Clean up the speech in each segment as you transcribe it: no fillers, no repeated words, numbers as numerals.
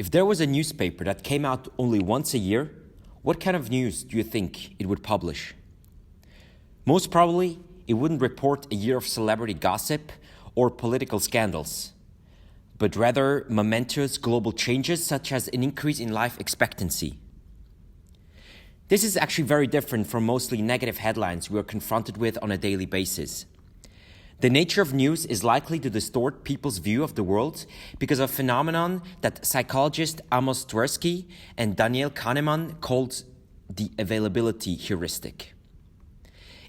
If there was a newspaper that came out only once a year, what kind of news do you think it would publish? Most probably, it wouldn't report a year of celebrity gossip or political scandals, but rather momentous global changes such as an increase in life expectancy. This is actually very different from mostly negative headlines we are confronted with on a daily basis. The nature of news is likely to distort people's view of the world because of a phenomenon that psychologist Amos Tversky and Daniel Kahneman called the availability heuristic.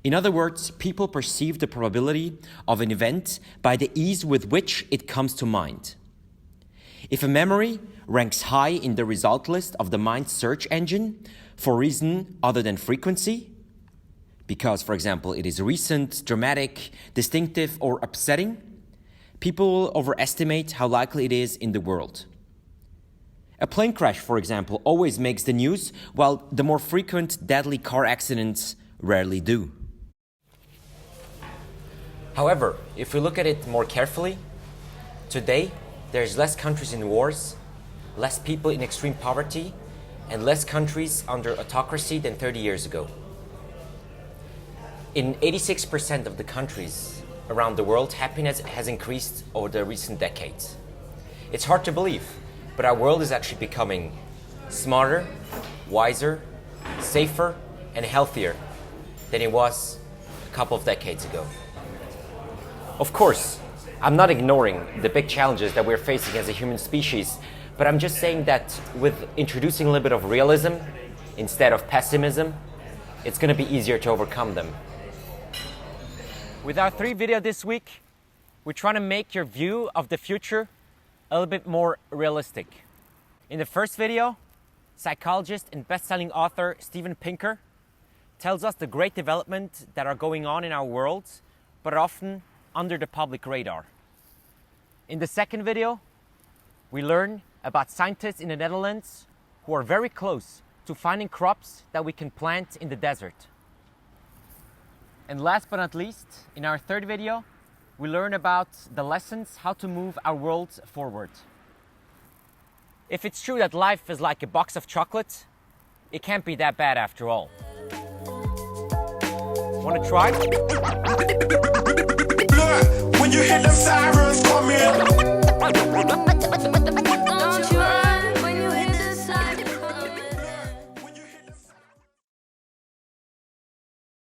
In other words, people perceive the probability of an event by the ease with which it comes to mind. If a memory ranks high in the result list of the mind's search engine for reason other than frequency, because, for example, it is recent, dramatic, distinctive, or upsetting, people will overestimate how likely it is in the world. A plane crash, for example, always makes the news, while the more frequent deadly car accidents rarely do. However, if we look at it more carefully, today there's less countries in wars, less people in extreme poverty, and less countries under autocracy than 30 years ago. In 86% of the countries around the world, happiness has increased over the recent decades. It's hard to believe, but our world is actually becoming smarter, wiser, safer, and healthier than it was a couple of decades ago. Of course, I'm not ignoring the big challenges that we're facing as a human species, but I'm just saying that with introducing a little bit of realism instead of pessimism, it's going to be easier to overcome them. With our 3 videos this week, we're trying to make your view of the future a little bit more realistic. In the first video, psychologist and best-selling author Steven Pinker tells us the great developments that are going on in our world, but are often under the public radar. In the second video, we learn about scientists in the Netherlands who are very close to finding crops that we can plant in the desert. And last but not least, in our third video, we learn about the lessons how to move our world forward. If it's true that life is like a box of chocolates, it can't be that bad after all. Want to try? When you hear them sirens coming